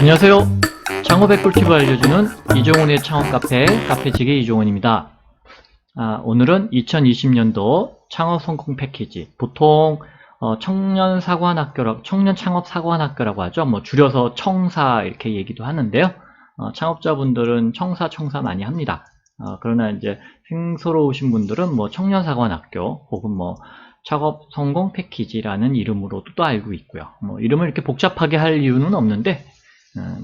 안녕하세요. 창업의 꿀팁을 알려주는 이종훈의 창업 카페, 카페지게 이종훈입니다. 오늘은 2020년도 창업 성공 패키지, 보통 청년 창업 사관학교라고 하죠. 뭐 줄여서 청사 이렇게 얘기도 하는데요. 창업자분들은 청사 많이 합니다. 그러나 이제 생소로우신 분들은 뭐 청년 사관학교 혹은 뭐 창업 성공 패키지라는 이름으로도 또 알고 있고요. 뭐 이름을 이렇게 복잡하게 할 이유는 없는데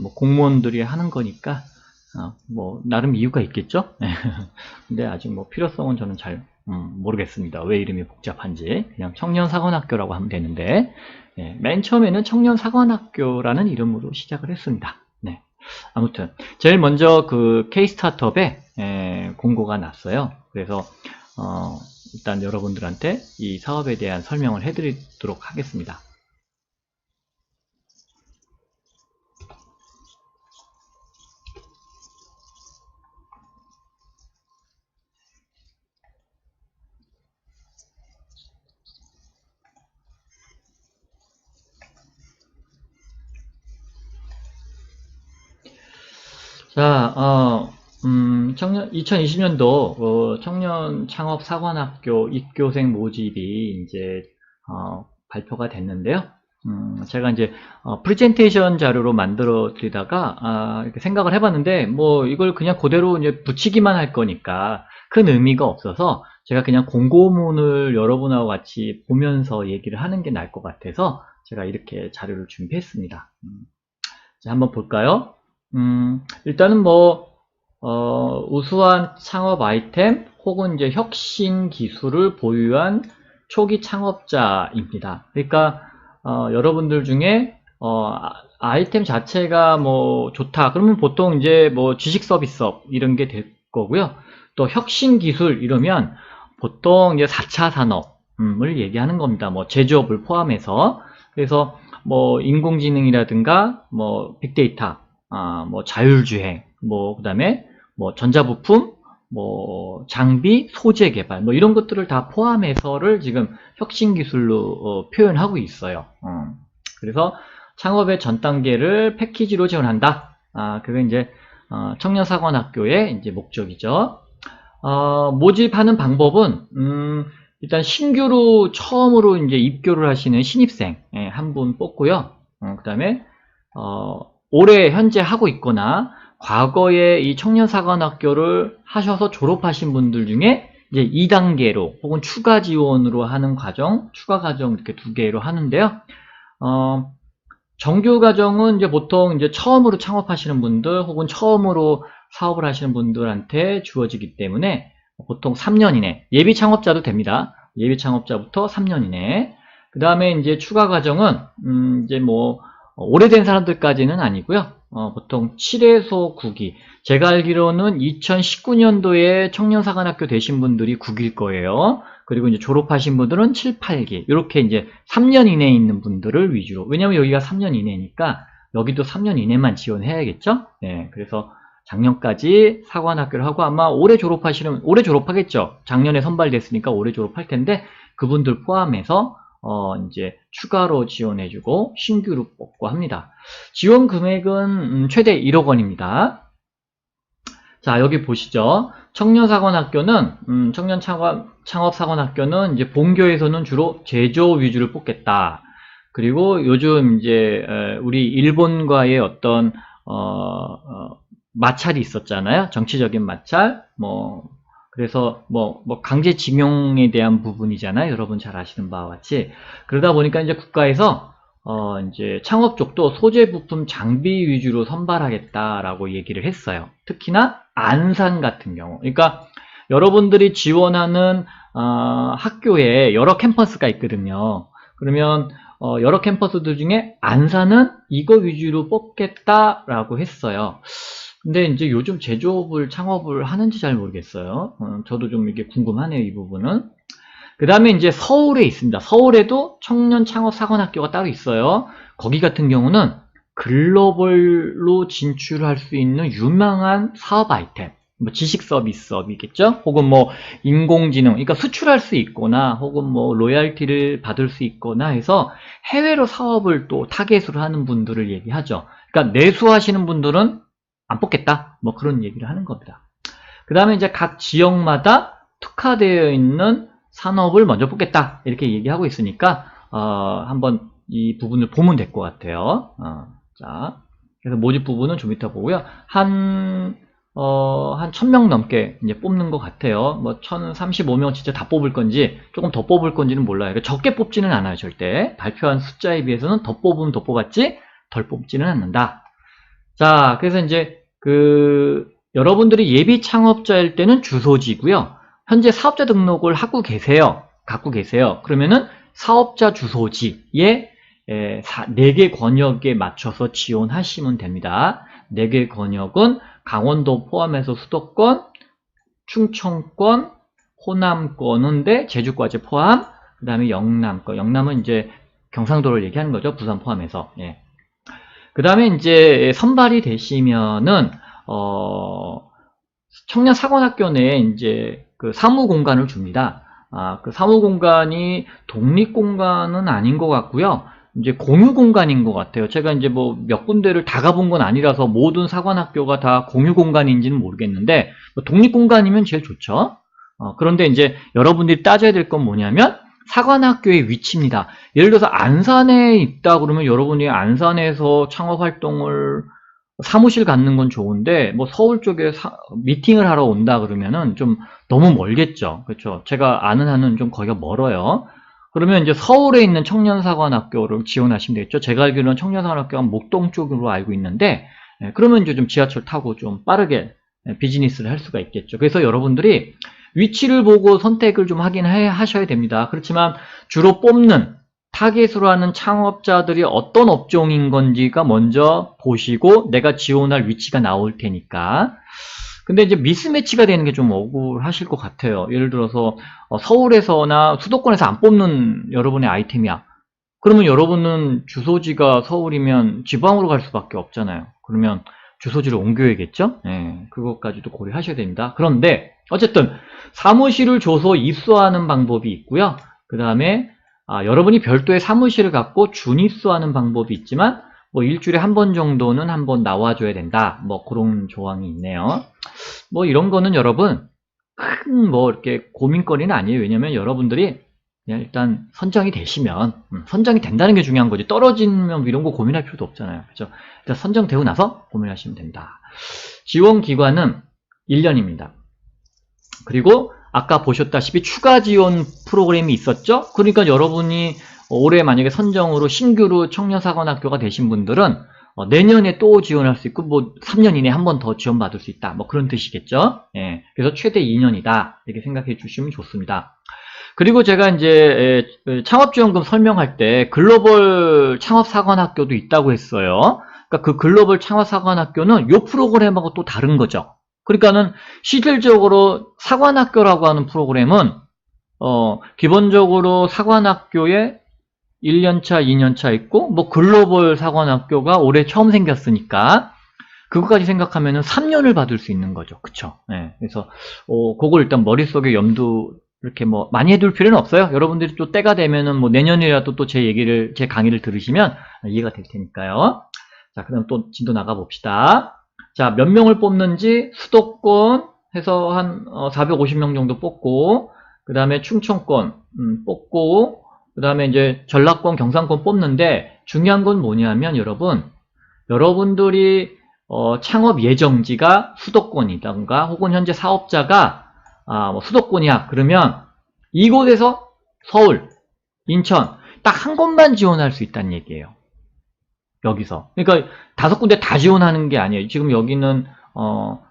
뭐 공무원들이 하는 거니까 뭐 나름 이유가 있겠죠. 근데 아직 뭐 필요성은 저는 잘 모르겠습니다. 왜 이름이 복잡한지. 그냥 청년사관학교라고 하면 되는데 맨 처음에는 청년사관학교라는 이름으로 시작을 했습니다. 네. 아무튼 제일 먼저 그 K-스타트업에 공고가 났어요. 그래서 일단 여러분들한테 이 사업에 대한 설명을 해드리도록 하겠습니다. 자, 2020년도 청년 창업 사관학교 입교생 모집이 이제 발표가 됐는데요. 제가 이제 프레젠테이션 자료로 만들어 드리다가 이렇게 생각을 해봤는데 뭐 이걸 그냥 그대로 이제 붙이기만 할 거니까 큰 의미가 없어서 제가 그냥 공고문을 여러분하고 같이 보면서 얘기를 하는 게 나을 것 같아서 제가 이렇게 자료를 준비했습니다. 자, 한번 볼까요? 일단은 뭐 우수한 창업 아이템 혹은 이제 혁신 기술을 보유한 초기 창업자입니다. 그러니까 여러분들 중에 아이템 자체가 뭐 좋다. 그러면 보통 이제 뭐 지식 서비스업 이런 게 될 거고요. 또 혁신 기술 이러면 보통 이제 4차 산업을 얘기하는 겁니다. 뭐 제조업을 포함해서. 그래서 뭐 인공지능이라든가 뭐 빅데이터, 뭐 자율주행, 뭐 그다음에 뭐 전자부품, 뭐 장비, 소재 개발, 뭐 이런 것들을 다 포함해서를 지금 혁신 기술로 표현하고 있어요. 그래서 창업의 전 단계를 패키지로 지원한다. 그게 이제 청년사관학교의 이제 목적이죠. 모집하는 방법은 일단 신규로 처음으로 이제 입교를 하시는 신입생 한 분 뽑고요. 그다음에 올해 현재 하고 있거나 과거에 이 청년사관학교를 하셔서 졸업하신 분들 중에 이제 2단계로 혹은 추가 지원으로 하는 과정, 추가 과정 이렇게 2개로 하는데요. 정규 과정은 이제 보통 이제 처음으로 창업하시는 분들 혹은 처음으로 사업을 하시는 분들한테 주어지기 때문에 보통 3년 이내, 예비 창업자도 됩니다. 예비 창업자부터 3년 이내. 그 다음에 이제 추가 과정은 이제 뭐 오래된 사람들까지는 아니고요. 보통 7에서 9기. 제가 알기로는 2019년도에 청년사관학교 되신 분들이 9기일 거예요. 그리고 이제 졸업하신 분들은 7, 8기. 이렇게 이제 3년 이내에 있는 분들을 위주로. 왜냐면 여기가 3년 이내니까 여기도 3년 이내만 지원해야겠죠? 네, 그래서 작년까지 사관학교를 하고 아마 올해 졸업하겠죠? 작년에 선발됐으니까 올해 졸업할 텐데 그분들 포함해서 이제 추가로 지원해주고 신규로 뽑고 합니다. 지원 금액은 최대 1억 원입니다. 자, 여기 보시죠. 청년사관학교는 창업사관학교는 이제 본교에서는 주로 제조 위주를 뽑겠다. 그리고 요즘 이제 우리 일본과의 어떤 마찰이 있었잖아요. 정치적인 마찰. 그래서 강제징용에 대한 부분이잖아요. 여러분 잘 아시는 바와 같이. 그러다 보니까 이제 국가에서 이제 창업 쪽도 소재 부품 장비 위주로 선발하겠다라고 얘기를 했어요. 특히나 안산 같은 경우. 그러니까 여러분들이 지원하는 학교에 여러 캠퍼스가 있거든요. 그러면 여러 캠퍼스들 중에 안산은 이거 위주로 뽑겠다라고 했어요. 근데 이제 요즘 제조업을 창업을 하는지 잘 모르겠어요. 저도 좀 이게 궁금하네요, 이 부분은. 그 다음에 이제 서울에 있습니다. 서울에도 청년 창업 사관학교가 따로 있어요. 거기 같은 경우는 글로벌로 진출할 수 있는 유명한 사업 아이템. 뭐 지식 서비스업이겠죠? 혹은 뭐 인공지능, 그러니까 수출할 수 있거나 혹은 뭐 로열티를 받을 수 있거나 해서 해외로 사업을 또 타겟으로 하는 분들을 얘기하죠. 그러니까 내수하시는 분들은 안 뽑겠다. 뭐 그런 얘기를 하는 겁니다. 그 다음에 이제 각 지역마다 특화되어 있는 산업을 먼저 뽑겠다. 이렇게 얘기하고 있으니까, 한번 이 부분을 보면 될 것 같아요. 자, 그래서 모집 부분은 좀 이따 보고요. 한 1000명 넘게 이제 뽑는 것 같아요. 뭐, 1035명 진짜 다 뽑을 건지, 조금 더 뽑을 건지는 몰라요. 그러니까 적게 뽑지는 않아요, 절대. 발표한 숫자에 비해서는 더 뽑으면 더 뽑았지, 덜 뽑지는 않는다. 자, 그래서 이제, 여러분들이 예비 창업자일 때는 주소지고요. 현재 사업자 등록을 하고 계세요. 갖고 계세요. 그러면은 사업자 주소지에 4개 권역에 맞춰서 지원하시면 됩니다. 4개 권역은 강원도 포함해서 수도권, 충청권, 호남권인데 제주까지 포함, 그 다음에 영남권. 영남은 이제 경상도를 얘기하는 거죠. 부산 포함해서. 예. 그 다음에 이제 선발이 되시면은, 청년 사관학교 내에 이제 그 사무 공간을 줍니다. 그 사무 공간이 독립 공간은 아닌 것 같고요. 이제 공유 공간인 것 같아요. 제가 이제 뭐 몇 군데를 다 가본 건 아니라서 모든 사관학교가 다 공유 공간인지는 모르겠는데, 독립 공간이면 제일 좋죠. 그런데 이제 여러분들이 따져야 될 건 뭐냐면, 사관학교의 위치입니다. 예를 들어서 안산에 있다 그러면 여러분이 안산에서 창업 활동을 사무실 갖는 건 좋은데 뭐 서울 쪽에 미팅을 하러 온다 그러면은 좀 너무 멀겠죠. 그렇죠. 제가 아는 한은 좀 거기가 멀어요. 그러면 이제 서울에 있는 청년사관학교를 지원하시면 되겠죠. 제가 알기로는 청년사관학교가 목동 쪽으로 알고 있는데, 그러면 이제 좀 지하철 타고 좀 빠르게 비즈니스를 할 수가 있겠죠. 그래서 여러분들이 위치를 보고 선택을 좀 하긴 하셔야 됩니다. 그렇지만 주로 뽑는 타겟으로 하는 창업자들이 어떤 업종인 건지가 먼저 보시고 내가 지원할 위치가 나올 테니까. 근데 이제 미스매치가 되는 게 좀 억울하실 것 같아요. 예를 들어서 서울에서나 수도권에서 안 뽑는 여러분의 아이템이야. 그러면 여러분은 주소지가 서울이면 지방으로 갈 수밖에 없잖아요. 그러면 주소지를 옮겨야겠죠? 네, 그것까지도 고려하셔야 됩니다. 그런데 어쨌든 사무실을 줘서 입소하는 방법이 있고요. 그 다음에 여러분이 별도의 사무실을 갖고 준입소하는 방법이 있지만 뭐 일주일에 한 번 정도는 한번 나와줘야 된다. 뭐 그런 조항이 있네요. 뭐 이런 거는 여러분 큰 뭐 이렇게 고민거리는 아니에요. 왜냐면 여러분들이 그냥 일단 선정이 되시면 선정이 된다는 게 중요한 거지. 떨어지면 이런 거 고민할 필요도 없잖아요. 그죠? 일단 선정되고 나서 고민하시면 된다. 지원 기간은 1년입니다. 그리고 아까 보셨다시피 추가 지원 프로그램이 있었죠? 그러니까 여러분이 올해 만약에 선정으로 신규로 청년사관학교가 되신 분들은 내년에 또 지원할 수 있고 뭐 3년 이내에 한 번 더 지원받을 수 있다. 뭐 그런 뜻이겠죠? 예, 그래서 최대 2년이다. 이렇게 생각해 주시면 좋습니다. 그리고 제가 이제 창업지원금 설명할 때 글로벌 창업사관학교도 있다고 했어요. 그러니까 그 글로벌 창업사관학교는 이 프로그램하고 또 다른 거죠. 그러니까는 실질적으로 사관학교라고 하는 프로그램은 기본적으로 사관학교에 1년차, 2년차 있고 뭐 글로벌 사관학교가 올해 처음 생겼으니까 그것까지 생각하면은 3년을 받을 수 있는 거죠. 그쵸? 네, 그래서 그걸 일단 머릿속에 염두 이렇게 뭐 많이 해둘 필요는 없어요. 여러분들이 또 때가 되면은 뭐 내년이라도 또 제 강의를 들으시면 이해가 될 테니까요. 자, 그럼 또 진도 나가 봅시다. 자, 몇 명을 뽑는지 수도권 해서 한 450명 정도 뽑고, 그 다음에 충청권 뽑고, 그 다음에 이제 전라권, 경상권 뽑는데 중요한 건 뭐냐면 여러분들이 창업 예정지가 수도권이던가 혹은 현재 사업자가 뭐 수도권이야. 그러면 이곳에서 서울, 인천 딱 한 곳만 지원할 수 있다는 얘기예요. 여기서. 그러니까 5군데 다 지원하는 게 아니에요. 지금 여기는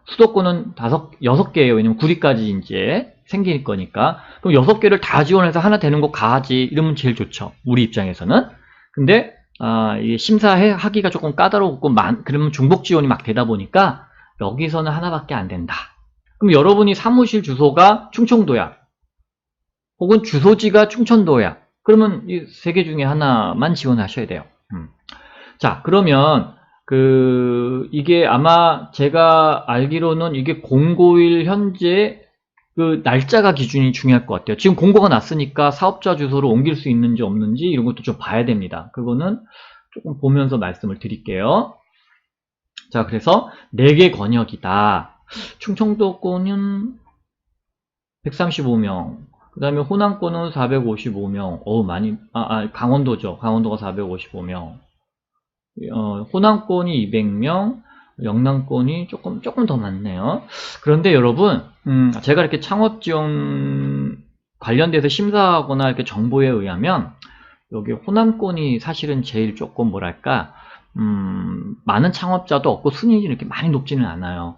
수도권은 6개예요. 왜냐면 구리까지 이제 생길 거니까. 그럼 6개를 다 지원해서 하나 되는 곳 가지. 이러면 제일 좋죠. 우리 입장에서는. 근데 이게 심사하기가 조금 까다롭고 그러면 중복 지원이 막 되다 보니까 여기서는 하나밖에 안 된다. 그럼 여러분이 사무실 주소가 충청도야. 혹은 주소지가 충청도야. 그러면 이 3개 중에 하나만 지원하셔야 돼요. 자, 그러면 이게 아마 제가 알기로는 이게 공고일 현재 그 날짜가 기준이 중요할 것 같아요. 지금 공고가 났으니까 사업자 주소로 옮길 수 있는지 없는지 이런 것도 좀 봐야 됩니다. 그거는 조금 보면서 말씀을 드릴게요. 자, 그래서 4개 권역이다. 충청도권은 135명, 그 다음에 호남권은 455명, 많이, 강원도죠. 강원도가 455명, 호남권이 200명, 영남권이 조금 더 많네요. 그런데 여러분, 제가 이렇게 창업 지원 관련돼서 심사하거나 이렇게 정보에 의하면, 여기 호남권이 사실은 제일 조금 뭐랄까, 많은 창업자도 없고 순위이 이렇게 많이 높지는 않아요.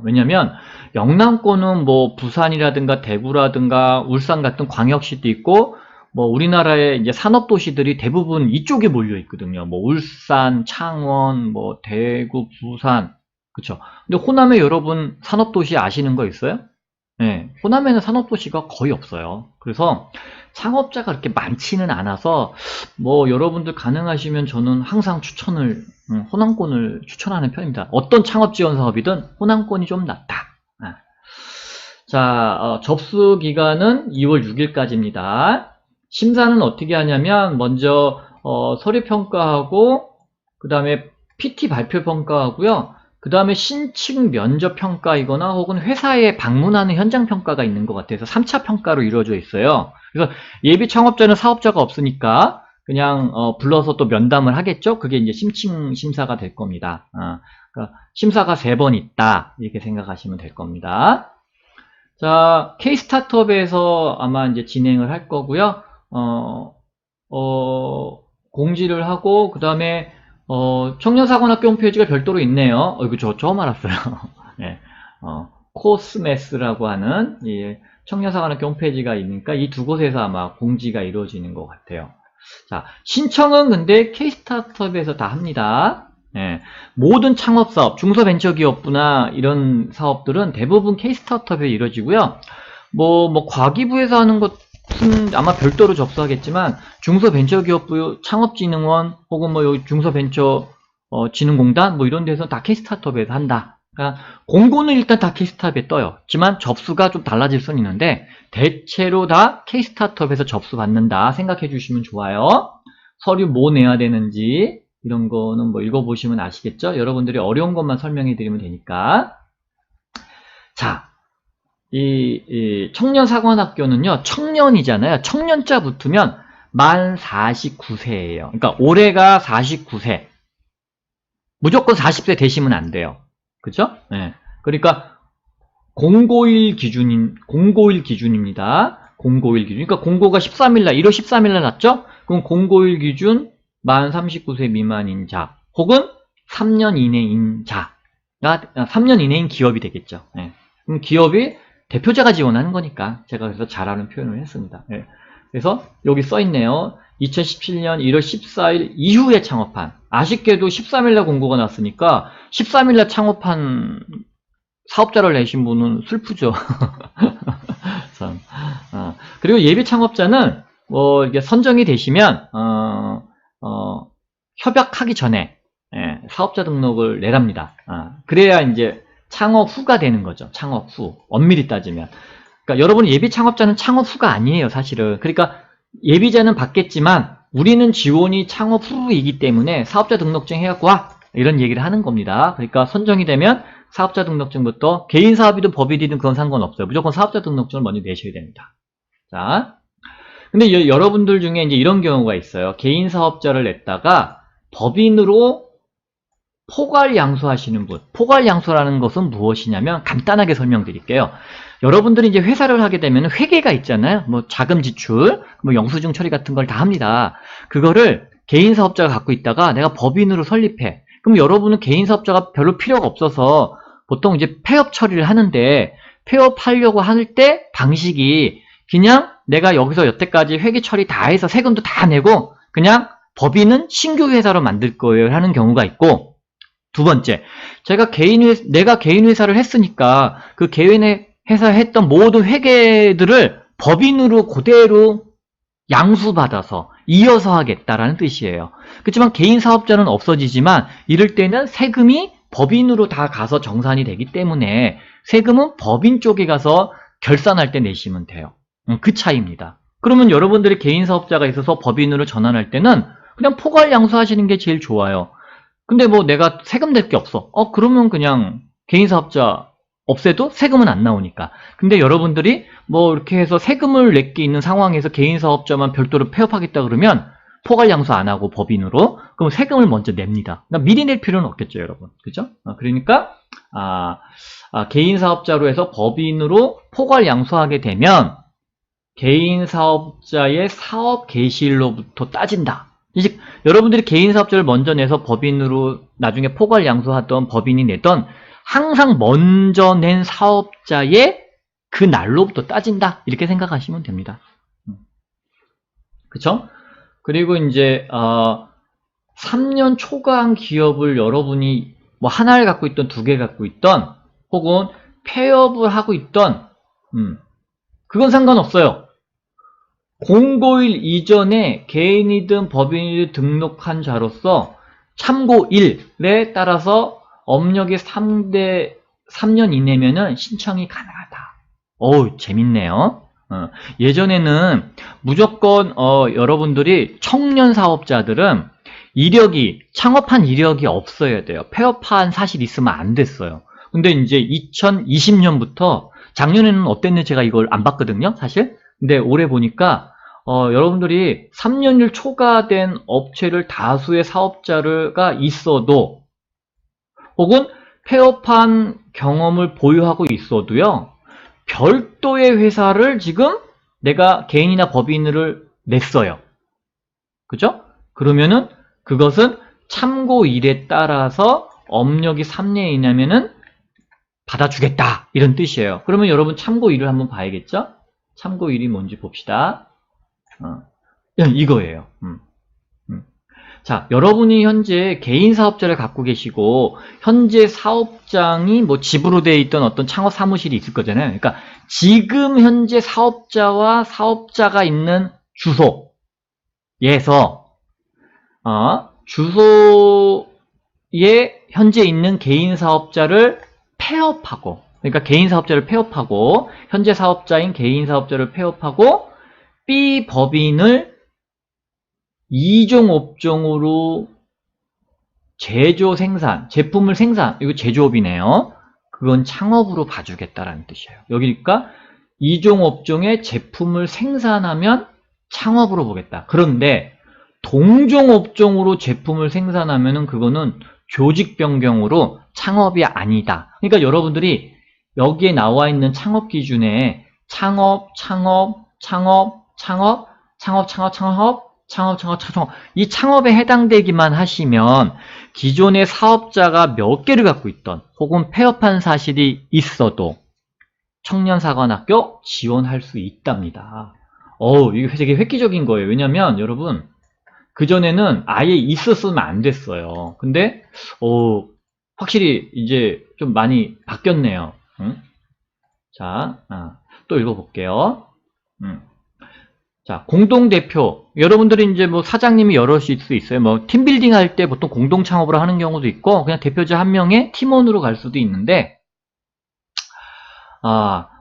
왜냐면 영남권은 뭐 부산이라든가 대구라든가 울산 같은 광역시도 있고, 뭐 우리나라의 이제 산업도시들이 대부분 이쪽에 몰려 있거든요. 뭐 울산, 창원, 뭐 대구, 부산, 그쵸? 근데 호남에 여러분 산업도시 아시는 거 있어요? 네, 호남에는 산업도시가 거의 없어요. 그래서 창업자가 그렇게 많지는 않아서 뭐 여러분들 가능하시면 저는 항상 호남권을 추천하는 편입니다. 어떤 창업 지원 사업이든 호남권이 좀 낫다. 자, 접수 기간은 2월 6일까지입니다. 심사는 어떻게 하냐면 먼저 서류 평가하고 그 다음에 PT 발표 평가하고요. 그 다음에 신칭 면접 평가이거나 혹은 회사에 방문하는 현장 평가가 있는 것 같아서 3차 평가로 이루어져 있어요. 그래서 예비 창업자는 사업자가 없으니까 그냥 불러서 또 면담을 하겠죠. 그게 이제 심칭 심사가 될 겁니다. 그러니까 심사가 3번 있다 이렇게 생각하시면 될 겁니다. 자, K-스타트업에서 아마 이제 진행을 할 거고요. 공지를 하고 그 다음에 청년사관학교 홈페이지가 별도로 있네요. 이거 저 처음 알았어요. 네. 코스메스라고 하는 청년사관학교 홈페이지가 있으니까 이 두 곳에서 아마 공지가 이루어지는 것 같아요. 자, 신청은 근데 K-스타트업에서 다 합니다. 네. 모든 창업사업, 중소벤처기업부나 이런 사업들은 대부분 K-스타트업에 이루어지고요. 뭐 과기부에서 하는 것은 아마 별도로 접수하겠지만 중소벤처기업부 창업진흥원 혹은 뭐 여기 중소벤처진흥공단 뭐 이런 데서 다 K-스타트업에서 한다. 그러니까 공고는 일단 다 K-스타트업에 떠요. 하지만 접수가 좀 달라질 수는 있는데 대체로 다 K-스타트업에서 접수받는다 생각해 주시면 좋아요. 서류 뭐 내야 되는지 이런 거는 뭐 읽어보시면 아시겠죠? 여러분들이 어려운 것만 설명해 드리면 되니까. 자, 이 청년사관학교는요, 청년이잖아요. 청년자 붙으면 만 49세예요. 그러니까 올해가 49세. 무조건 40세 되시면 안 돼요. 그죠? 네. 그러니까 공고일 기준입니다. 공고일 기준. 그러니까 공고가 13일날, 1월 13일날 났죠? 그럼 공고일 기준 만 39세 미만인 자, 혹은 3년 이내인 자가, 3년 이내인 기업이 되겠죠. 네. 그럼 기업이 대표자가 지원하는 거니까 제가 그래서 잘하는 표현을 했습니다. 네. 그래서 여기 써있네요. 2017년 1월 14일 이후에 창업한, 아쉽게도 13일날 공고가 났으니까 13일날 창업한 사업자를 내신 분은 슬프죠. 그리고 예비 창업자는 뭐 이게 선정이 되시면 협약하기 전에 사업자 등록을 내랍니다. 그래야 이제 창업 후가 되는 거죠. 창업 후. 엄밀히 따지면. 그러니까 여러분 예비 창업자는 창업 후가 아니에요, 사실은. 그러니까 예비자는 받겠지만 우리는 지원이 창업 후이기 때문에 사업자 등록증 해갖고 와! 이런 얘기를 하는 겁니다. 그러니까 선정이 되면 사업자 등록증부터 개인 사업이든 법인이든 그건 상관없어요. 무조건 사업자 등록증을 먼저 내셔야 됩니다. 자. 근데 여러분들 중에 이제 이런 경우가 있어요. 개인 사업자를 냈다가 법인으로 포괄 양수하시는 분. 포괄 양수라는 것은 무엇이냐면 간단하게 설명드릴게요. 여러분들이 이제 회사를 하게 되면 회계가 있잖아요. 뭐 자금 지출, 뭐 영수증 처리 같은 걸 다 합니다. 그거를 개인 사업자가 갖고 있다가 내가 법인으로 설립해. 그럼 여러분은 개인 사업자가 별로 필요가 없어서 보통 이제 폐업 처리를 하는데, 폐업하려고 할 때 방식이 그냥 내가 여기서 여태까지 회계 처리 다 해서 세금도 다 내고 그냥 법인은 신규 회사로 만들 거예요 하는 경우가 있고, 두 번째, 내가 개인 회사를 했으니까 그 개인 회사 했던 모든 회계들을 법인으로 그대로 양수받아서 이어서 하겠다라는 뜻이에요. 그렇지만 개인 사업자는 없어지지만 이럴 때는 세금이 법인으로 다 가서 정산이 되기 때문에 세금은 법인 쪽에 가서 결산할 때 내시면 돼요. 그 차이입니다. 그러면 여러분들이 개인 사업자가 있어서 법인으로 전환할 때는 그냥 포괄 양수하시는 게 제일 좋아요. 근데 뭐 내가 세금 낼 게 없어. 그러면 그냥 개인 사업자 없애도 세금은 안 나오니까. 근데 여러분들이 뭐 이렇게 해서 세금을 낼 게 있는 상황에서 개인 사업자만 별도로 폐업하겠다 그러면 포괄 양수 안 하고 법인으로 그럼 세금을 먼저 냅니다. 그러니까 미리 낼 필요는 없겠죠, 여러분. 그죠? 그러니까 개인 사업자로 해서 법인으로 포괄 양수하게 되면 개인 사업자의 사업 개시일로부터 따진다. 즉 여러분들이 개인 사업자를 먼저 내서 법인으로 나중에 포괄 양수하던 법인이 내던 항상 먼저 낸 사업자의 그 날로부터 따진다. 이렇게 생각하시면 됩니다. 그쵸? 그리고 이제 3년 초과한 기업을 여러분이 뭐 하나를 갖고 있던 두 개 갖고 있던 혹은 폐업을 하고 있던 그건 상관없어요. 공고일 이전에 개인이든 법인이든 등록한 자로서 참고일에 따라서 업력이 3년 이내면은 신청이 가능하다. 어우, 재밌네요. 예전에는 무조건 여러분들이 청년 사업자들은 창업한 이력이 없어야 돼요. 폐업한 사실이 있으면 안 됐어요. 근데 이제 2020년부터 작년에는 어땠는지 제가 이걸 안 봤거든요, 사실. 근데 올해 보니까 여러분들이 3년일 초과된 업체를 다수의 사업자가 있어도 혹은 폐업한 경험을 보유하고 있어도요. 별도의 회사를 지금 내가 개인이나 법인을 냈어요. 그죠? 그러면은 그것은 참고일에 따라서 업력이 3년 이내면은 받아주겠다. 이런 뜻이에요. 그러면 여러분 참고일을 한번 봐야겠죠? 참고일이 뭔지 봅시다. 이거예요. 자, 여러분이 현재 개인 사업자를 갖고 계시고 현재 사업장이 뭐 집으로 되어 있던 어떤 창업 사무실이 있을 거잖아요. 그러니까 지금 현재 사업자와 사업자가 있는 주소에서 주소에 현재 있는 개인 사업자를 폐업하고, 그러니까 개인 사업자를 폐업하고 현재 사업자인 개인 사업자를 폐업하고 B 법인을 2종 업종으로 제품을 생산, 이거 제조업이네요. 그건 창업으로 봐주겠다라는 뜻이에요. 여기니까 2종 업종의 제품을 생산하면 창업으로 보겠다. 그런데 동종 업종으로 제품을 생산하면은 그거는 조직 변경으로 창업이 아니다. 그러니까 여러분들이 여기에 나와 있는 창업 기준에 창업, 이 창업에 해당되기만 하시면 기존의 사업자가 몇 개를 갖고 있던 혹은 폐업한 사실이 있어도 청년사관학교 지원할 수 있답니다. 이게 되게 획기적인 거예요. 왜냐면 여러분 그전에는 아예 있었으면 안 됐어요. 근데 확실히 이제 좀 많이 바뀌었네요. 자, 또 읽어볼게요. 자, 공동대표. 여러분들이 이제 뭐 사장님이 여럿일 수 있어요. 뭐 팀빌딩 할 때 보통 공동 창업으로 하는 경우도 있고, 그냥 대표자 한 명의 팀원으로 갈 수도 있는데,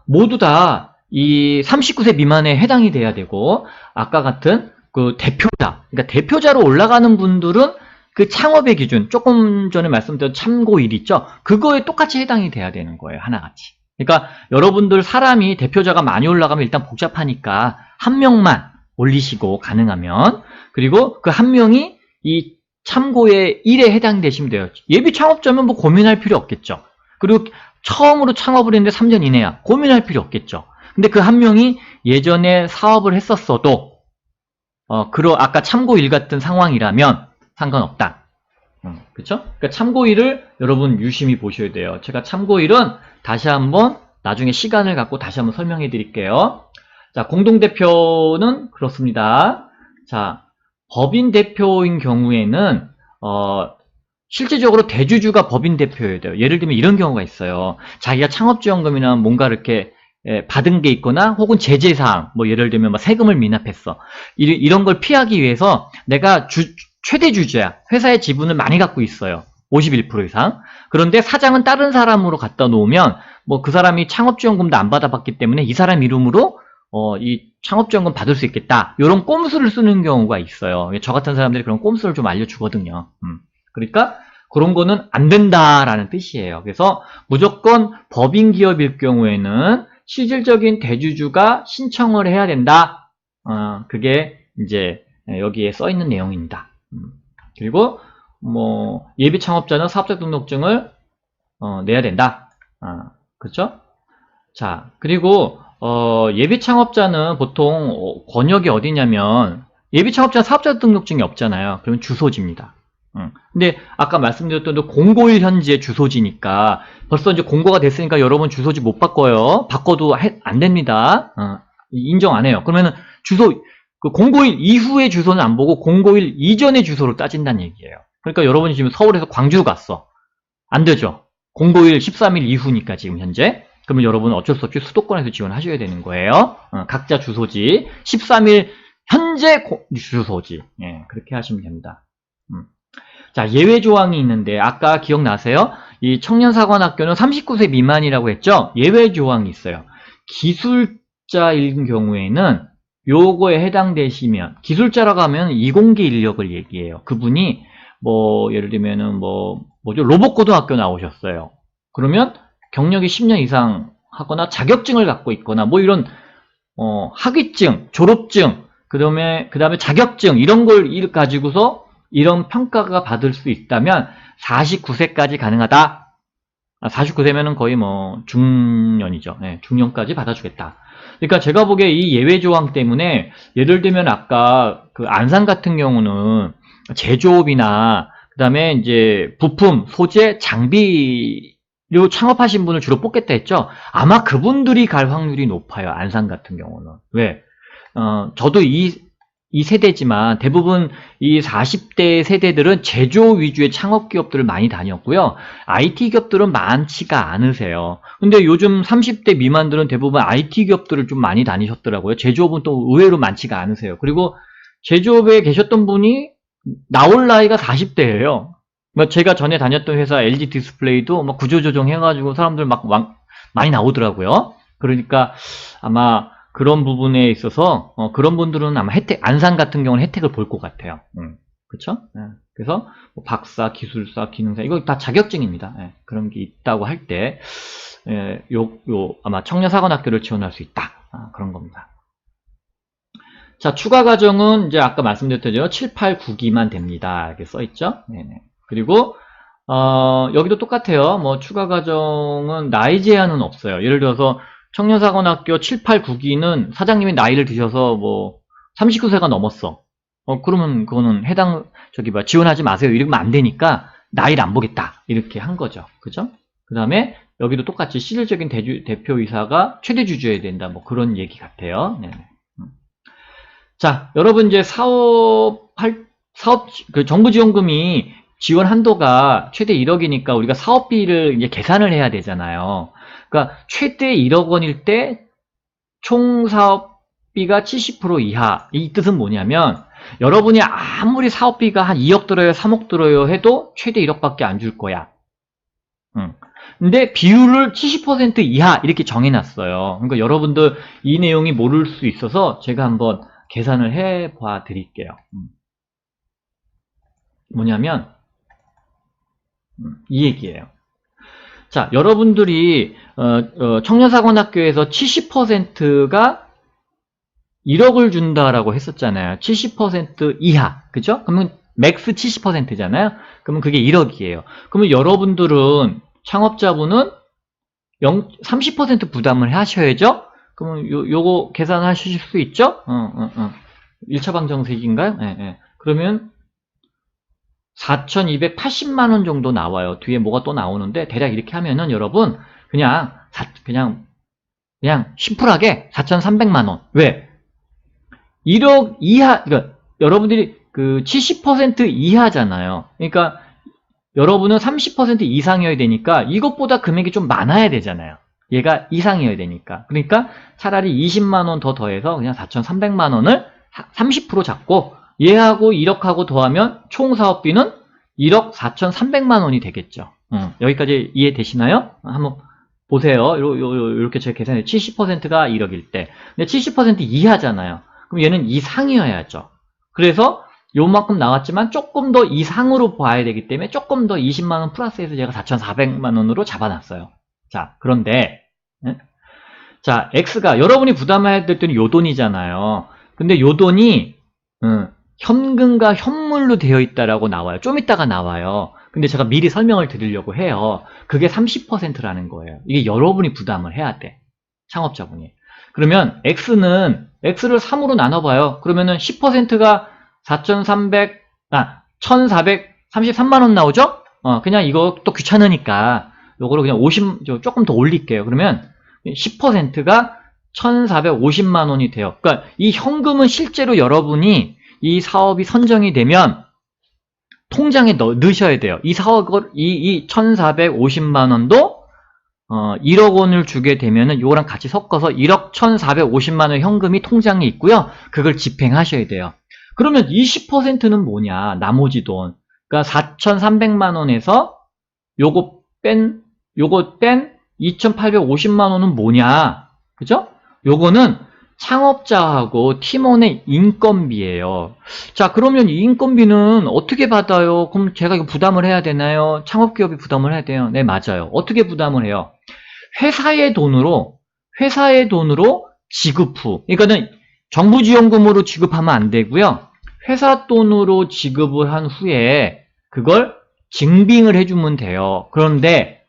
모두 다 이 39세 미만에 해당이 돼야 되고, 아까 같은 그 대표자, 그러니까 대표자로 올라가는 분들은 그 창업의 기준, 조금 전에 말씀드린 참고일 있죠? 그거에 똑같이 해당이 돼야 되는 거예요. 하나같이. 그러니까 여러분들 사람이 대표자가 많이 올라가면 일단 복잡하니까 한 명만 올리시고 가능하면, 그리고 그 한 명이 이 참고의 1에 해당되시면 돼요. 예비 창업자면 뭐 고민할 필요 없겠죠. 그리고 처음으로 창업을 했는데 3년 이내야. 고민할 필요 없겠죠. 근데 그 한 명이 예전에 사업을 했었어도 아까 참고1 같은 상황이라면 상관없다. 그쵸? 그러니까 참고1을 여러분 유심히 보셔야 돼요. 제가 참고1은 다시 한번 나중에 시간을 갖고 다시 한번 설명해 드릴게요. 자, 공동대표는 그렇습니다. 자, 법인 대표인 경우에는 실질적으로 대주주가 법인 대표여야 돼요. 예를 들면 이런 경우가 있어요. 자기가 창업지원금이나 뭔가 이렇게 받은 게 있거나 혹은 제재사항, 뭐 예를 들면 뭐 세금을 미납했어. 이런 걸 피하기 위해서 내가 최대 주주야. 회사의 지분을 많이 갖고 있어요. 51% 이상. 그런데 사장은 다른 사람으로 갖다 놓으면 뭐 그 사람이 창업지원금도 안 받아봤기 때문에 이 사람 이름으로 이 창업지원금 받을 수 있겠다. 이런 꼼수를 쓰는 경우가 있어요. 저 같은 사람들이 그런 꼼수를 좀 알려주거든요. 그러니까 그런 거는 안 된다라는 뜻이에요. 그래서 무조건 법인 기업일 경우에는 실질적인 대주주가 신청을 해야 된다. 그게 이제 여기에 써 있는 내용입니다. 그리고 뭐 예비 창업자는 사업자 등록증을 내야 된다. 그렇죠? 자, 그리고 예비 창업자는 보통 권역이 어디냐면 예비 창업자는 사업자 등록증이 없잖아요. 그러면 주소지입니다. 근데 아까 말씀드렸던 공고일 현지의 주소지니까 벌써 이제 공고가 됐으니까 여러분 주소지 못 바꿔요. 바꿔도 안 됩니다. 인정 안 해요. 그러면은 그 공고일 이후의 주소는 안 보고 공고일 이전의 주소로 따진다는 얘기예요. 그러니까 여러분이 지금 서울에서 광주로 갔어. 안 되죠. 공고일 13일 이후니까 지금 현재. 그러면 여러분은 어쩔 수 없이 수도권에서 지원하셔야 되는 거예요. 각자 주소지 13일 현재 주소지. 예, 그렇게 하시면 됩니다. 자, 예외 조항이 있는데 아까 기억나세요? 이 청년사관학교는 39세 미만이라고 했죠? 예외 조항이 있어요. 기술자인 경우에는 요거에 해당되시면 기술자라고 하면 이공계 인력을 얘기해요. 그분이 뭐 예를 들면은 뭐죠? 로봇고등학교 나오셨어요. 그러면 경력이 10년 이상 하거나 자격증을 갖고 있거나 뭐 이런 학위증, 졸업증, 그다음에 자격증 이런 걸 가지고서 이런 평가가 받을 수 있다면 49세까지 가능하다. 49세면은 거의 뭐 중년이죠. 네, 중년까지 받아주겠다. 그러니까 제가 보기에 이 예외 조항 때문에 예를 들면 아까 그 안산 같은 경우는 제조업이나 그다음에 이제 부품, 소재, 장비로 창업하신 분을 주로 뽑겠다 했죠. 아마 그분들이 갈 확률이 높아요. 안산 같은 경우는. 왜? 저도 이 세대지만 대부분 이 40대 세대들은 제조 위주의 창업 기업들을 많이 다녔고요. IT 기업들은 많지가 않으세요. 근데 요즘 30대 미만들은 대부분 IT 기업들을 좀 많이 다니셨더라고요. 제조업은 또 의외로 많지가 않으세요. 그리고 제조업에 계셨던 분이 나올 나이가 40대예요. 제가 전에 다녔던 회사 LG 디스플레이도 막 구조조정 해가지고 사람들 막 많이 나오더라고요. 그러니까 아마 그런 부분에 있어서 그런 분들은 아마 안산 같은 경우는 혜택을 볼 것 같아요. 그렇죠? 그래서 뭐 박사, 기술사, 기능사 이거 다 자격증입니다. 그런 게 있다고 할 때 아마 청년사관학교를 지원할 수 있다. 그런 겁니다. 자, 추가 과정은 이제 아까 말씀드렸던 7, 8, 9기만 됩니다. 이렇게 써 있죠? 네네. 그리고 여기도 똑같아요. 뭐 추가 과정은 나이 제한은 없어요. 예를 들어서 청년사관학교 7, 8, 9기는 사장님이 나이를 드셔서 뭐 39세가 넘었어. 그러면 그거는 지원하지 마세요. 이러면 안 되니까 나이를 안 보겠다. 이렇게 한 거죠. 그죠? 그 다음에 여기도 똑같이 실질적인 대표이사가 최대 주주여야 된다. 뭐 그런 얘기 같아요. 네네. 자, 여러분 이제 그 정부지원금이 지원 한도가 최대 1억이니까 우리가 사업비를 이제 계산을 해야 되잖아요. 그러니까 최대 1억 원일 때 총 사업비가 70% 이하. 이 뜻은 뭐냐면 여러분이 아무리 사업비가 한 2억 들어요, 3억 들어요 해도 최대 1억밖에 안 줄 거야. 근데 비율을 70% 이하 이렇게 정해놨어요. 그러니까 여러분들 이 내용이 모를 수 있어서 제가 한번 계산을 해봐 드릴게요. 뭐냐면 이 얘기예요. 자, 여러분들이 청년사관학교에서 70%가 1억을 준다라고 했었잖아요. 70% 이하, 그죠? 그러면 맥스 70%잖아요. 그러면 그게 1억이에요. 그러면 여러분들은 창업자분은 30% 부담을 하셔야죠. 그러면 요거 계산하실 수 있죠? 1차 방정식인가요? 네. 그러면 4,280만원 정도 나와요. 뒤에 뭐가 또 나오는데 대략 이렇게 하면은 여러분 그냥 심플하게 4,300만원. 왜? 1억 이하, 그러니까 여러분들이 그 70% 이하잖아요. 그러니까 여러분은 30% 이상이어야 되니까 이것보다 금액이 좀 많아야 되잖아요. 얘가 이상이어야 되니까. 그러니까 차라리 20만원 더 더해서 그냥 4,300만원을 30% 잡고 얘하고 1억하고 더하면 총 사업비는 1억 4,300만원이 되겠죠. 여기까지 이해되시나요? 한번 보세요. 이렇게 제가 계산해 70%가 1억일 때. 근데 70% 이하잖아요. 그럼 얘는 이상이어야죠. 그래서 요만큼 나왔지만 조금 더 이상으로 봐야 되기 때문에 조금 더 20만원 플러스해서 제가 4,400만원으로 잡아놨어요. 자, 그런데 자, X가 여러분이 부담해야 될 돈이 요 돈이잖아요. 근데 요 돈이 현금과 현물로 되어 있다라고 나와요. 좀 이따가 나와요. 근데 제가 미리 설명을 드리려고 해요. 그게 30%라는 거예요. 이게 여러분이 부담을 해야 돼. 창업자분이. 그러면 X를 3으로 나눠봐요. 그러면은 10%가 1433만원 나오죠? 그냥 이거 또 귀찮으니까 요거를 그냥 조금 더 올릴게요. 그러면 10%가 1450만원이 돼요. 그러니까 이 현금은 실제로 여러분이 이 사업이 선정이 되면 통장에 넣으셔야 돼요. 이 1450만원도 1억 원을 주게 되면은 요거랑 같이 섞어서 1억 1450만원 현금이 통장에 있고요. 그걸 집행하셔야 돼요. 그러면 이 10%는 뭐냐? 나머지 돈. 그러니까 4,300만원에서 요거 뺀 2,850만원은 뭐냐? 그죠? 요거는 창업자하고 팀원의 인건비예요. 자, 그러면 이 인건비는 어떻게 받아요? 그럼 제가 이거 부담을 해야 되나요? 창업기업이 부담을 해야 돼요? 네, 맞아요. 어떻게 부담을 해요? 회사의 돈으로 지급 후. 그러니까는 정부 지원금으로 지급하면 안 되고요. 회사 돈으로 지급을 한 후에 그걸 증빙을 해주면 돼요. 그런데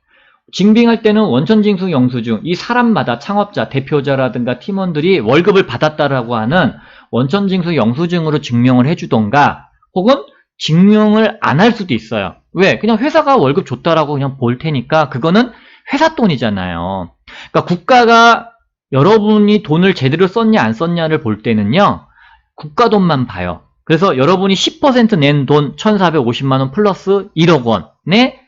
증빙할 때는 원천징수 영수증, 이 사람마다 창업자, 대표자라든가 팀원들이 월급을 받았다라고 하는 원천징수 영수증으로 증명을 해주던가 혹은 증명을 안 할 수도 있어요. 왜? 그냥 회사가 월급 줬다라고 그냥 볼 테니까 그거는 회사 돈이잖아요. 그러니까 국가가 여러분이 돈을 제대로 썼냐 안 썼냐를 볼 때는요. 국가 돈만 봐요. 그래서 여러분이 10% 낸 돈 1,450만원 플러스 1억 원에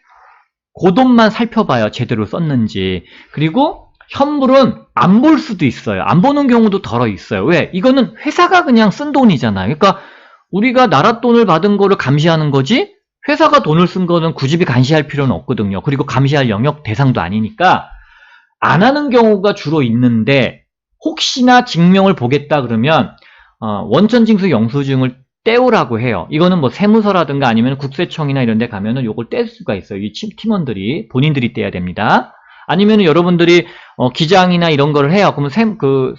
그 돈만 살펴봐요. 제대로 썼는지. 그리고 현물은 안 볼 수도 있어요. 안 보는 경우도 덜어 있어요. 왜? 이거는 회사가 그냥 쓴 돈이잖아요. 그러니까 우리가 나라 돈을 받은 거를 감시하는 거지 회사가 돈을 쓴 거는 굳이 감시할 필요는 없거든요. 그리고 감시할 영역 대상도 아니니까 안 하는 경우가 주로 있는데 혹시나 증명을 보겠다 그러면 원천징수 영수증을 떼오라고 해요. 이거는 뭐 세무서라든가 아니면 국세청이나 이런 데 가면은 요걸 뗄 수가 있어요. 이 팀원들이 본인들이 떼야 됩니다. 아니면은 여러분들이 기장이나 이런 거를 해요. 그러면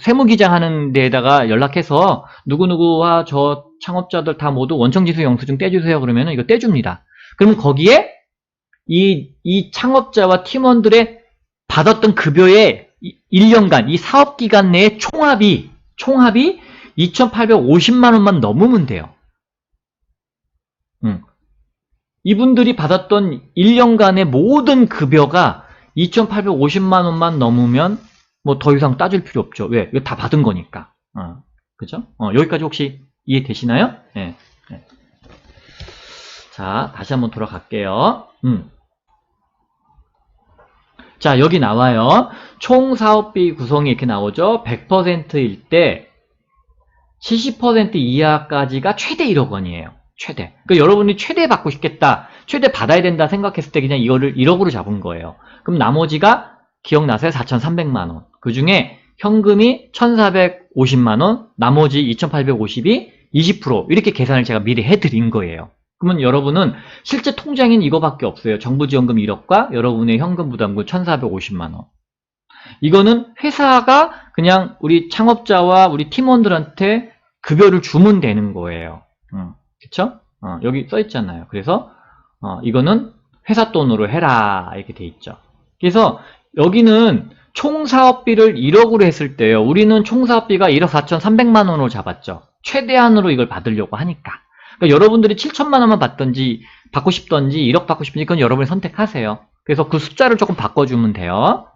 세무기장 하는 데에다가 연락해서 누구누구와 저 창업자들 다 모두 원천징수 영수증 떼주세요. 그러면은 이거 떼줍니다. 그럼 거기에 이 창업자와 팀원들의 받았던 급여의 1년간 이 사업기간 내의 총합이 2,850만 원만 넘으면 돼요. 이분들이 받았던 1년간의 모든 급여가 2,850만 원만 넘으면 뭐 더 이상 따질 필요 없죠. 왜? 이거 다 받은 거니까. 그죠? 여기까지 혹시 이해되시나요? 네. 네. 자, 다시 한번 돌아갈게요. 자, 여기 나와요. 총 사업비 구성이 이렇게 나오죠. 100%일 때 70% 이하까지가 최대 1억 원이에요. 최대. 그러니까 여러분이 최대 받고 싶겠다. 최대 받아야 된다 생각했을 때 그냥 이거를 1억으로 잡은 거예요. 그럼 나머지가 기억나세요? 4,300만 원. 그 중에 현금이 1,450만 원, 나머지 2,850이 20% 이렇게 계산을 제가 미리 해드린 거예요. 그러면 여러분은 실제 통장인 이거밖에 없어요. 정부 지원금 1억과 여러분의 현금 부담금 1,450만 원. 이거는 회사가 그냥 우리 창업자와 우리 팀원들한테 급여를 주면 되는 거예요. 그쵸? 여기 써 있잖아요. 그래서 이거는 회사 돈으로 해라 이렇게 돼 있죠. 그래서 여기는 총 사업비를 1억으로 했을 때요. 우리는 총 사업비가 1억 4,300만 원으로 잡았죠. 최대한으로 이걸 받으려고 하니까. 그러니까 여러분들이 7천만 원만 받고 싶던지 1억 받고 싶은지 그건 여러분이 선택하세요. 그래서 그 숫자를 조금 바꿔주면 돼요.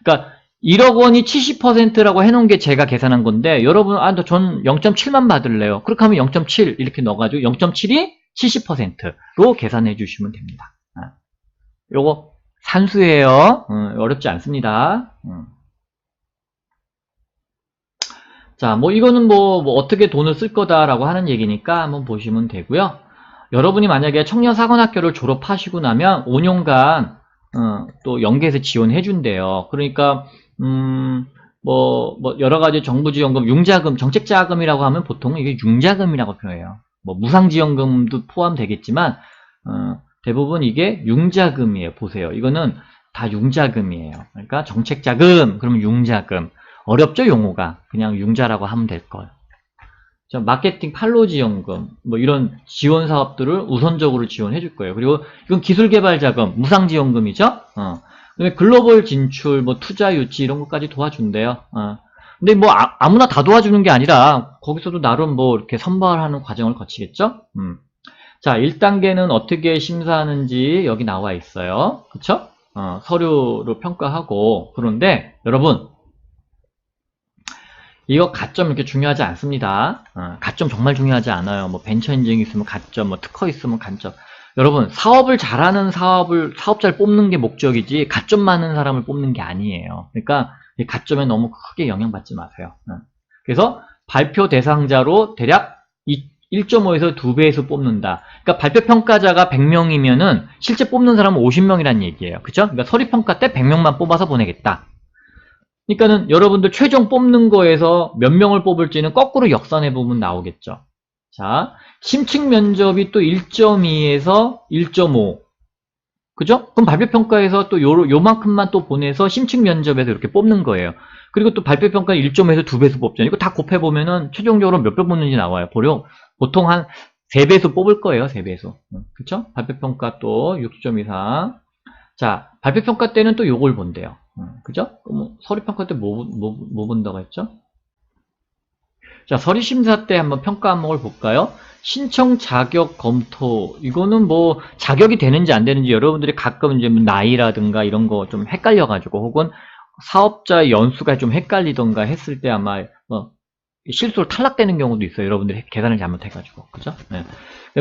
그러니까 1억 원이 70%라고 해놓은 게 제가 계산한 건데 여러분 전 0.7만 받을래요. 그렇게 하면 0.7 이렇게 넣어가지고 0.7이 70%로 계산해 주시면 됩니다. 요거 산수예요. 어렵지 않습니다. 자, 뭐 이거는 뭐 어떻게 돈을 쓸 거다라고 하는 얘기니까 한번 보시면 되고요. 여러분이 만약에 청년사관학교를 졸업하시고 나면 5년간 또 연계해서 지원해 준대요. 그러니까 뭐 여러 가지 정부지원금, 융자금, 정책자금이라고 하면 보통 이게 융자금이라고 표현해요. 뭐 무상지원금도 포함되겠지만 대부분 이게 융자금이에요. 보세요. 이거는 다 융자금이에요. 그러니까 정책자금, 그러면 융자금. 어렵죠, 용어가. 그냥 융자라고 하면 될 걸. 마케팅 팔로 지원금, 뭐 이런 지원 사업들을 우선적으로 지원해 줄 거예요. 그리고 이건 기술개발 자금, 무상 지원금이죠. 그다음에 글로벌 진출, 뭐 투자 유치 이런 것까지 도와준대요. 근데 뭐 아무나 다 도와주는 게 아니라 거기서도 나름 뭐 이렇게 선발하는 과정을 거치겠죠. 자, 1단계는 어떻게 심사하는지 여기 나와 있어요. 그쵸? 서류로 평가하고. 그런데 여러분, 이거 가점 이렇게 중요하지 않습니다. 가점 정말 중요하지 않아요. 뭐 벤처 인증 있으면 가점, 뭐 특허 있으면 가점. 여러분, 사업을 잘하는 사업자를 뽑는 게 목적이지 가점 많은 사람을 뽑는 게 아니에요. 그러니까 이 가점에 너무 크게 영향받지 마세요. 그래서 발표 대상자로 대략 1.5에서 2배에서 뽑는다. 그러니까 발표 평가자가 100명이면은 실제 뽑는 사람은 50명이라는 얘기예요. 그죠? 그러니까 서류평가 때 100명만 뽑아서 보내겠다. 그러니까는 여러분들 최종 뽑는 거에서 몇 명을 뽑을지는 거꾸로 역산해 보면 나오겠죠. 자, 심층 면접이 또 1.2에서 1.5. 그죠? 그럼 발표평가에서 또 요만큼만 또 보내서 심층 면접에서 이렇게 뽑는 거예요. 그리고 또 발표평가 1.5에서 2배수 뽑잖아요. 이거 다 곱해보면은 최종적으로 몇 배 뽑는지 나와요. 보통 한 3배수 뽑을 거예요. 3배수. 그쵸? 발표평가 또 60점 이상. 자, 발표평가 때는 또 요걸 본대요. 그죠? 서류평가 때 뭐 본다고 했죠? 자, 서류심사 때 한번 평가 항목을 볼까요? 신청 자격 검토. 이거는 뭐 자격이 되는지 안 되는지 여러분들이 가끔 이제 나이라든가 이런 거 좀 헷갈려가지고 혹은 사업자의 연수가 좀 헷갈리던가 했을 때 아마 실수로 탈락되는 경우도 있어요. 여러분들이 계산을 잘못해가지고. 그죠? 네.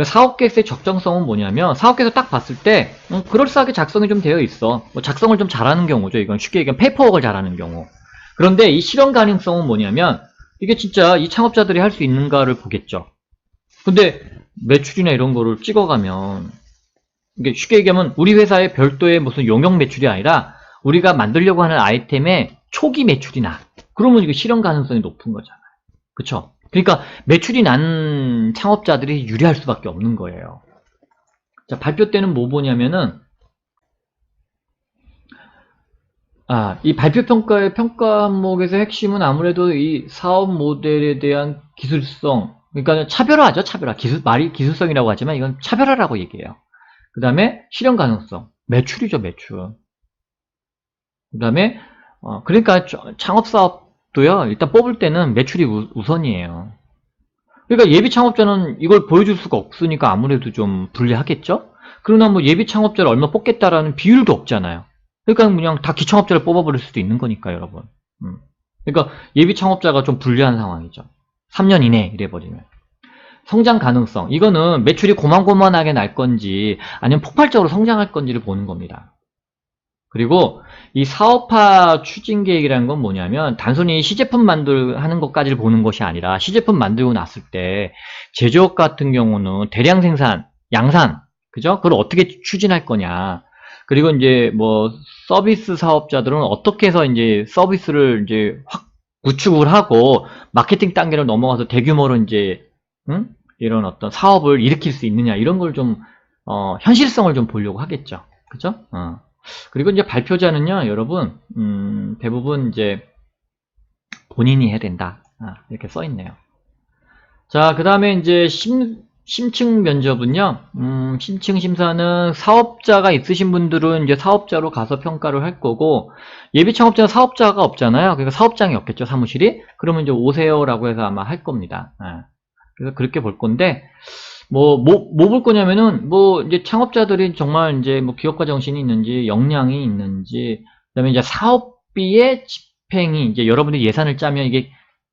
사업계획서의 적정성은 뭐냐면 사업계획서 딱 봤을 때 그럴싸하게 작성이 좀 되어 있어. 뭐 작성을 좀 잘하는 경우죠. 이건 쉽게 얘기하면 페이퍼워크를 잘하는 경우. 그런데 이 실현 가능성은 뭐냐면 이게 진짜 이 창업자들이 할 수 있는가를 보겠죠. 근데 매출이나 이런 거를 찍어가면 이게 쉽게 얘기하면 우리 회사의 별도의 무슨 용역 매출이 아니라 우리가 만들려고 하는 아이템의 초기 매출이나 그러면 이게 실현 가능성이 높은 거잖아요. 그쵸? 그러니까 매출이 난 창업자들이 유리할 수밖에 없는 거예요. 자, 발표 때는 뭐 보냐면은 이 발표평가의 평가 항목에서 핵심은 아무래도 이 사업 모델에 대한 기술성, 그러니까 차별화죠, 차별화. 말이 기술성이라고 하지만 이건 차별화라고 얘기해요. 그 다음에 실현 가능성, 매출이죠, 매출. 그 다음에, 그러니까 창업사업도요, 일단 뽑을 때는 매출이 우선이에요. 그러니까 예비 창업자는 이걸 보여줄 수가 없으니까 아무래도 좀 불리하겠죠? 그러나 뭐 예비 창업자를 얼마 뽑겠다라는 비율도 없잖아요. 그러니까 그냥 다 기창업자를 뽑아버릴 수도 있는 거니까, 여러분. 그러니까 예비 창업자가 좀 불리한 상황이죠. 3년 이내 이래버리면. 성장 가능성. 이거는 매출이 고만고만하게 날 건지 아니면 폭발적으로 성장할 건지를 보는 겁니다. 그리고 이 사업화 추진 계획이라는 건 뭐냐면 단순히 시제품 하는 것까지를 보는 것이 아니라 시제품 만들고 났을 때 제조업 같은 경우는 대량 생산, 양산, 그죠? 그걸 어떻게 추진할 거냐. 그리고 이제 뭐 서비스 사업자들은 어떻게 해서 이제 서비스를 이제 확 구축을 하고 마케팅 단계를 넘어가서 대규모로 이제 이런 어떤 사업을 일으킬 수 있느냐 이런 걸 좀 현실성을 좀 보려고 하겠죠. 그죠? 그리고 이제 발표자는요, 여러분, 대부분 이제 본인이 해야 된다. 이렇게 써 있네요. 자, 그 다음에 이제 심층 면접은요, 심층 심사는 사업자가 있으신 분들은 이제 사업자로 가서 평가를 할 거고, 예비 창업자는 사업자가 없잖아요. 그러니까 사업장이 없겠죠, 사무실이. 그러면 이제 오세요라고 해서 아마 할 겁니다. 그래서 그렇게 볼 건데, 뭐 볼 거냐면은, 이제 창업자들이 정말 이제 뭐 기업가 정신이 있는지, 역량이 있는지, 그 다음에 이제 사업비의 집행이, 이제 여러분들이 예산을 짜면 이게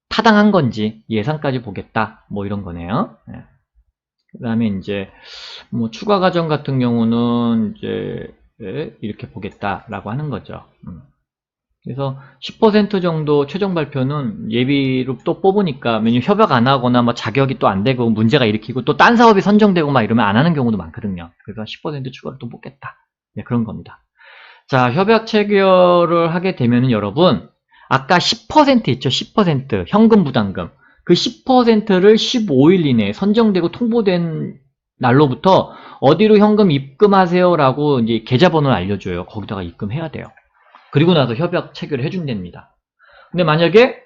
타당한 건지, 예산까지 보겠다. 뭐 이런 거네요. 그 다음에 이제, 뭐 추가 과정 같은 경우는 이제, 이렇게 보겠다라고 하는 거죠. 그래서 10% 정도 최종 발표는 예비로 또 뽑으니까, 왜냐면 협약 안 하거나 뭐 자격이 또 안 되고 문제가 일으키고 또 딴 사업이 선정되고 막 이러면 안 하는 경우도 많거든요. 그래서 10% 추가로 또 뽑겠다. 네, 그런 겁니다. 자, 협약 체결을 하게 되면은 여러분, 아까 10% 있죠? 10% 현금 부담금. 그 10%를 15일 이내에 선정되고 통보된 날로부터 어디로 현금 입금하세요라고 이제 계좌번호를 알려줘요. 거기다가 입금해야 돼요. 그리고 나서 협약 체결을 해준답니다. 근데 만약에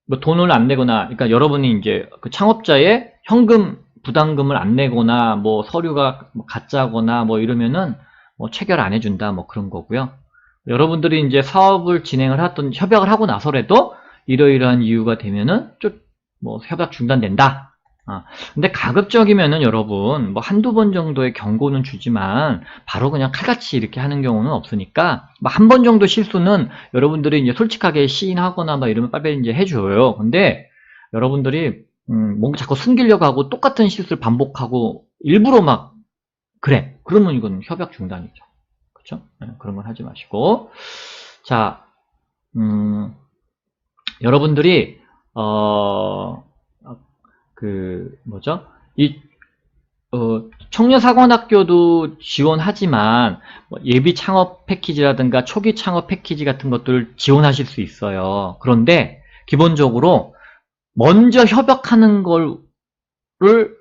뭐 돈을 안 내거나, 그러니까 여러분이 이제 그 창업자의 현금 부담금을 안 내거나, 뭐 서류가 가짜거나 뭐 이러면은 뭐 체결 안 해준다, 뭐 그런 거고요. 여러분들이 이제 사업을 진행을 하던 협약을 하고 나서라도 이러이러한 이유가 되면은 좀 뭐 협약 중단된다. 근데 가급적이면은 여러분 뭐 한두 번 정도의 경고는 주지만 바로 그냥 칼같이 이렇게 하는 경우는 없으니까 뭐 한 번 정도 실수는 여러분들이 이제 솔직하게 시인하거나 막 이러면 빨리 이제 해줘요. 근데 여러분들이 뭔가 자꾸 숨기려고 하고 똑같은 실수를 반복하고 일부러 막 그래 그러면 이건 협약 중단이죠. 그렇죠? 네, 그런 건 하지 마시고 자 여러분들이 뭐죠? 청년사관학교도 지원하지만 예비 창업 패키지라든가 초기 창업 패키지 같은 것들을 지원하실 수 있어요. 그런데 기본적으로 먼저 협약하는 거를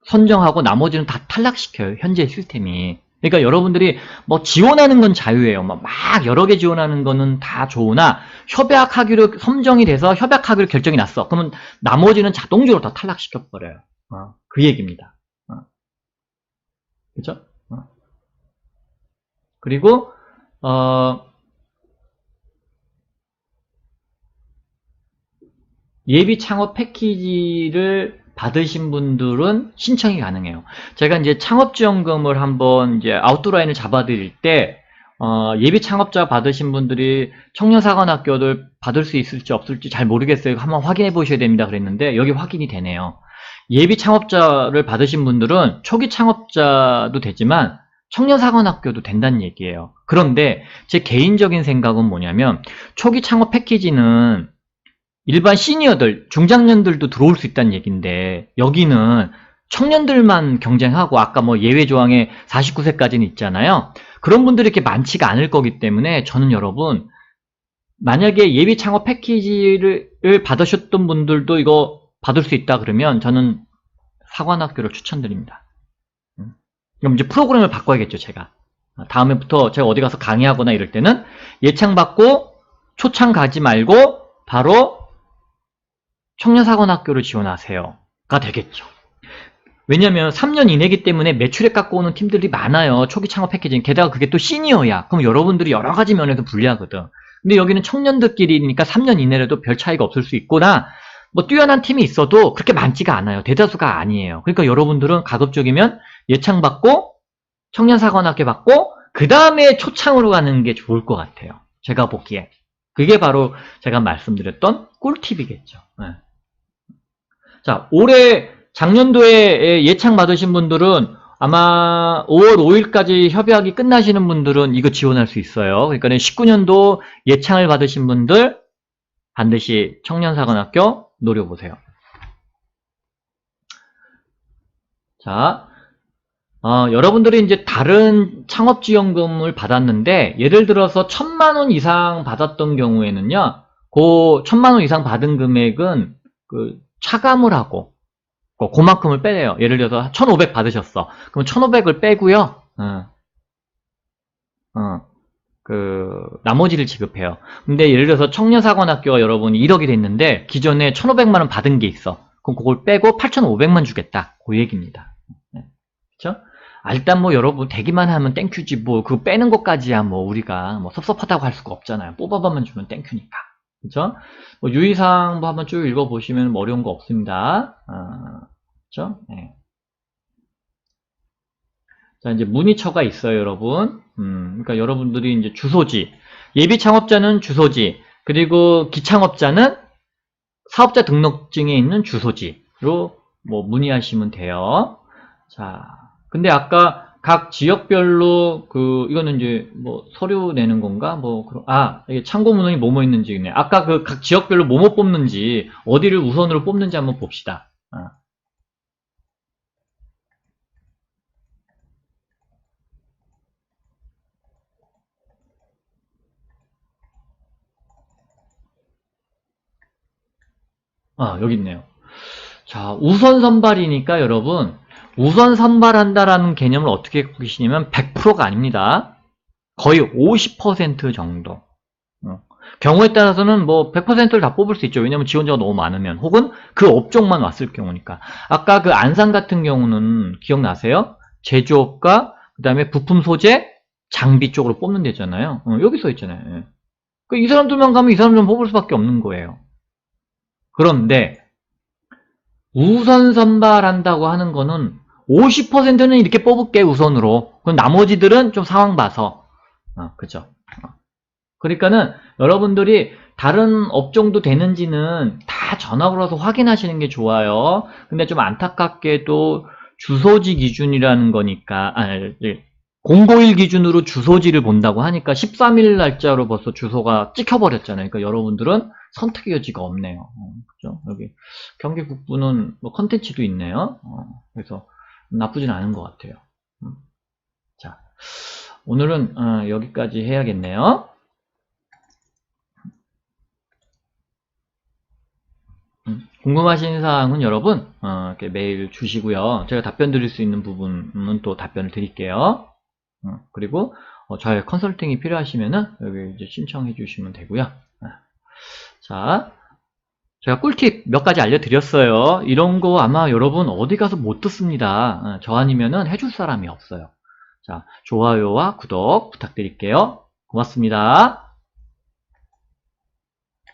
선정하고 나머지는 다 탈락시켜요. 현재 시스템이. 그러니까 여러분들이 뭐 지원하는 건 자유예요. 막 여러 개 지원하는 거는 다 좋으나 협약하기로 선정이 돼서 협약하기로 결정이 났어. 그러면 나머지는 자동적으로 다 탈락시켜 버려요. 그 얘기입니다. 그죠? 그리고 예비 창업 패키지를 받으신 분들은 신청이 가능해요. 제가 이제 창업지원금을 한번 이제 아웃라인을 잡아드릴 때, 예비 창업자 받으신 분들이 청년사관학교를 받을 수 있을지 없을지 잘 모르겠어요. 한번 확인해 보셔야 됩니다. 그랬는데, 여기 확인이 되네요. 예비 창업자를 받으신 분들은 초기 창업자도 되지만, 청년사관학교도 된다는 얘기예요. 그런데 제 개인적인 생각은 뭐냐면, 초기 창업 패키지는 일반 시니어들, 중장년들도 들어올 수 있다는 얘기인데 여기는 청년들만 경쟁하고 아까 뭐 예외 조항에 49세까지는 있잖아요. 그런 분들이 이렇게 많지가 않을 거기 때문에 저는 여러분 만약에 예비 창업 패키지를 받으셨던 분들도 이거 받을 수 있다 그러면 저는 사관학교를 추천드립니다. 그럼 이제 프로그램을 바꿔야겠죠, 제가. 다음에부터 제가 어디 가서 강의하거나 이럴 때는 예창 받고 초창 가지 말고 바로 청년사관학교를 지원하세요가 되겠죠. 왜냐면 3년 이내기 때문에 매출액 갖고 오는 팀들이 많아요. 초기 창업 패키지는. 게다가 그게 또 시니어야. 그럼 여러분들이 여러 가지 면에서 불리하거든. 근데 여기는 청년들끼리니까 3년 이내라도 별 차이가 없을 수 있거나 뭐 뛰어난 팀이 있어도 그렇게 많지가 않아요. 대다수가 아니에요. 그러니까 여러분들은 가급적이면 예창 받고 청년사관학교 받고 그 다음에 초창으로 가는 게 좋을 것 같아요. 제가 보기에. 그게 바로 제가 말씀드렸던 꿀팁이겠죠. 네. 자, 올해 작년도에 예창 받으신 분들은 아마 5월 5일까지 협약이 끝나시는 분들은 이거 지원할 수 있어요. 그러니까 19년도 예창을 받으신 분들 반드시 청년사관학교 노려보세요. 자, 여러분들이 이제 다른 창업지원금을 받았는데 예를 들어서 1,000만 원 이상 받았던 경우에는요, 그 1,000만 원 이상 받은 금액은 그 차감을 하고 그만큼을 빼요. 예를 들어서 1,500 받으셨어. 그럼 1,500을 빼고요. 나머지를 지급해요. 근데 예를 들어서 청년사관학교가 여러분이 1억이 됐는데 기존에 1,500만 원 받은 게 있어. 그럼 그걸 빼고 8,500만 주겠다. 그 얘기입니다. 그렇죠? 일단 뭐 여러분 되기만 하면 땡큐지 뭐 그거 빼는 것까지야 뭐 우리가 뭐 섭섭하다고 할 수가 없잖아요. 뽑아봐만 주면 땡큐니까. 그렇죠? 뭐 유의사항 뭐 한번 쭉 읽어보시면 어려운 거 없습니다. 그렇죠? 네. 자, 이제 문의처가 있어요, 여러분. 그러니까 여러분들이 이제 주소지, 예비 창업자는 주소지, 그리고 기창업자는 사업자 등록증에 있는 주소지로 뭐 문의하시면 돼요. 자, 근데 아까 각 지역별로 이거는 이제 뭐 서류 내는 건가? 이게 참고 문헌이 뭐뭐 있는지네. 아까 그 각 지역별로 뭐뭐 뽑는지, 어디를 우선으로 뽑는지 한번 봅시다. 여기 있네요. 자, 우선 선발이니까 여러분, 우선 선발한다라는 개념을 어떻게 보시냐면 100%가 아닙니다. 거의 50% 정도. 경우에 따라서는 뭐 100%를 다 뽑을 수 있죠. 왜냐면 지원자가 너무 많으면. 혹은 그 업종만 왔을 경우니까. 아까 그 안산 같은 경우는 기억나세요? 제조업과 그 다음에 부품 소재, 장비 쪽으로 뽑는 데잖아요. 여기 써 있잖아요. 예. 이 사람들만 가면 이 사람들만 뽑을 수밖에 없는 거예요. 그런데 우선 선발한다고 하는 거는 50%는 이렇게 뽑을게 우선으로. 그럼 나머지들은 좀 상황 봐서. 그죠? 그러니까는 여러분들이 다른 업종도 되는지는 다 전화 걸어서 확인하시는 게 좋아요. 근데 좀 안타깝게도 주소지 기준이라는 거니까, 공고일 기준으로 주소지를 본다고 하니까 13일 날짜로 벌써 주소가 찍혀버렸잖아요. 그러니까 여러분들은 선택의 여지가 없네요. 그죠? 여기 경기 북부는 뭐 컨텐츠도 있네요. 그래서 나쁘진 않은 것 같아요. 자, 오늘은 여기까지 해야겠네요. 궁금하신 사항은 여러분 이렇게 메일 주시고요. 제가 답변 드릴 수 있는 부분은 또 답변을 드릴게요. 그리고 저의 컨설팅이 필요하시면은 여기 이제 신청해 주시면 되고요. 자, 제가 꿀팁 몇 가지 알려드렸어요. 이런 거 아마 여러분 어디 가서 못 듣습니다. 저 아니면은 해줄 사람이 없어요. 자, 좋아요와 구독 부탁드릴게요. 고맙습니다.